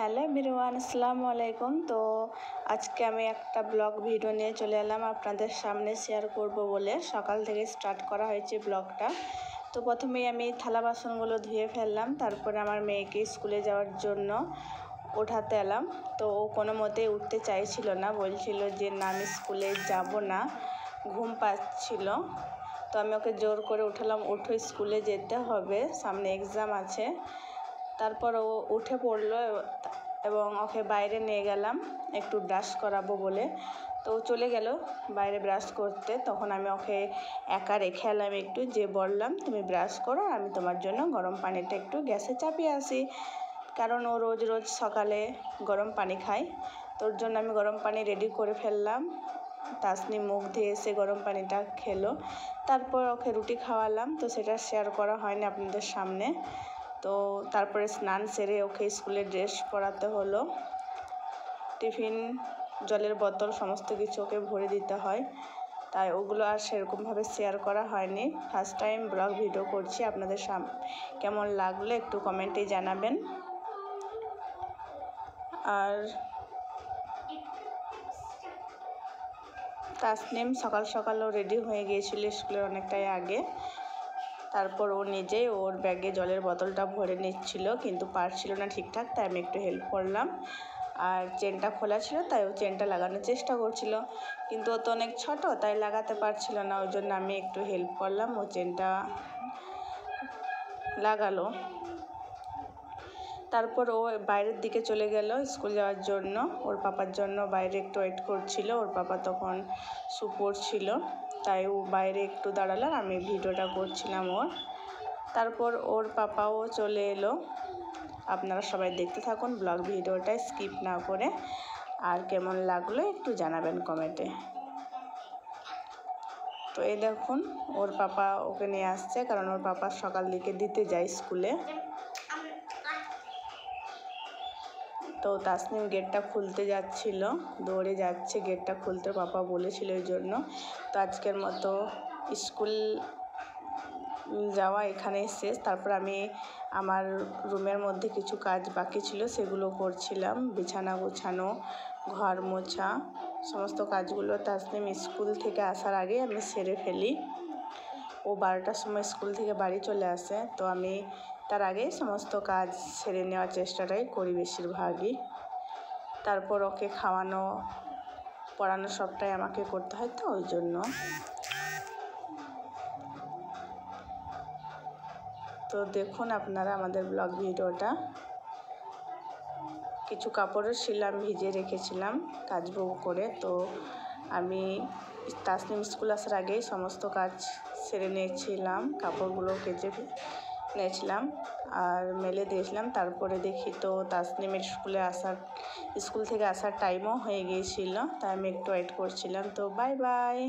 Hello everyone, আসসালামু আলাইকুম। তো আজকে আমি একটা ব্লগ ভিডিও নিয়ে চলে এলাম আপনাদের সামনে শেয়ার করব বলে। সকাল থেকে স্টার্ট করা হয়েছে ব্লগটা। তো প্রথমেই আমি থালা বাসনগুলো ধুয়ে ফেললাম, তারপরে আমার মেয়েকে স্কুলে যাওয়ার জন্য ওঠাতে এলাম। তো ও কোনো মতেই উঠতে চাইছিল না, বলছিল যে না আমি স্কুলে যাব না, ঘুম পাচ্ছিল। তো আমি ওকে জোর করে উঠালাম, উঠো স্কুলে যেতে হবে, সামনে এক্সাম আছে। তারপর ও উঠে পড়লো এবং ওকে বাইরে নিয়ে গেলাম একটু ব্রাশ করাবো বলে। তো ও চলে গেল বাইরে ব্রাশ করতে। তখন আমি ওকে একা রেখে এলাম একটু, যে বললাম তুমি ব্রাশ করো, আমি তোমার জন্য গরম পানিটা একটু গ্যাসে চাপিয়ে আসি, কারণ ও রোজ রোজ সকালে গরম পানি খায়। তোর জন্য আমি গরম পানি রেডি করে ফেললাম। তাসনি মুখ দিয়ে এসে গরম পানিটা খেলো। তারপর ওকে রুটি খাওয়ালাম, তো সেটা শেয়ার করা হয়নি আপনাদের সামনে। তো তারপরে স্নান সেরে ওকে স্কুলের ড্রেস পরাতে হলো, টিফিন, জলের বোতল সমস্ত কিছু ওকে ভরে দিতে হয়, তাই ওগুলো আর সেরকমভাবে শেয়ার করা হয়নি। ফার্স্ট টাইম ব্লগ ভিডিও করছি, আপনাদের কেমন লাগলো একটু কমেন্টে জানাবেন। আর তাসনিম সকাল সকালও রেডি হয়ে গিয়েছিল স্কুলের অনেকটাই আগে। তারপর ও নিজেই ওর ব্যাগে জলের বোতলটা ভরে নিচ্ছিল, কিন্তু পারছিল না ঠিকঠাক, তাই আমি একটু হেল্প করলাম। আর চেনটা খোলা ছিল, তাই ও চেনটা লাগানোর চেষ্টা করছিল, কিন্তু ও তো অনেক ছোটো, তাই লাগাতে পারছিল না। ওই জন্য আমি একটু হেল্প করলাম, ও চেনটা লাগালো। তারপর ও বাইরের দিকে চলে গেল স্কুল যাওয়ার জন্য, ওর পাপার জন্য বাইরে একটু ওয়েট করছিল। ওর পাপা তখন শু পড়ছিল, তাই ও বাইরে একটু দাঁড়ালো, আমি ভিডিওটা করছিলাম ওর। তারপর ওর পাপাও চলে এলো। আপনারা সবাই দেখতে থাকুন ব্লগ ভিডিওটা স্কিপ না করে। আর কেমন লাগলো একটু জানাবেন কমেন্টে। তো এই দেখুন ওর পাপা ওকে নিয়ে আসছে, কারণ ওর পাপা সকাল দিকে দিতে যায় স্কুলে। তো তাসনিম গেটটা খুলতে যাচ্ছিল, দৌড়ে যাচ্ছে গেটটা খুলতে, পাপা বলেছিল ওই জন্য। তো আজকের মতো স্কুল যাওয়া এখানেই শেষ। তারপর আমি আমার রুমের মধ্যে কিছু কাজ বাকি ছিল, সেগুলো করছিলাম, বিছানা গোছানো, ঘর মোছা, সমস্ত কাজগুলো তাসনিম স্কুল থেকে আসার আগে আমি সেরে ফেলি। ও 12টার সময় স্কুল থেকে বাড়ি চলে আসে, তো আমি তার আগে সমস্ত কাজ সেরে নেওয়ার চেষ্টাটাই করি বেশিরভাগই। তারপর ওকে খাওয়ানো, পড়ানো সবটাই আমাকে করতে হয়, তো ওই জন্য। তো দেখুন আপনারা আমাদের ব্লগ ভিডিওটা। কিছু কাপড়ও ছিলাম, ভিজিয়ে রেখেছিলাম কাচবো করে। তো আমি তাসনিম স্কুল আসার আগেই সমস্ত কাজ সেরে নিয়েছিলাম, কাপড়গুলো কেচে নিয়েছিলাম আর মেলে দিয়েছিলাম। তারপরে দেখি তো তাসনিমের স্কুল থেকে আসার টাইমও হয়ে গিয়েছিল, তাই আমি একটু ওয়েট করছিলাম। তো বাই বাই।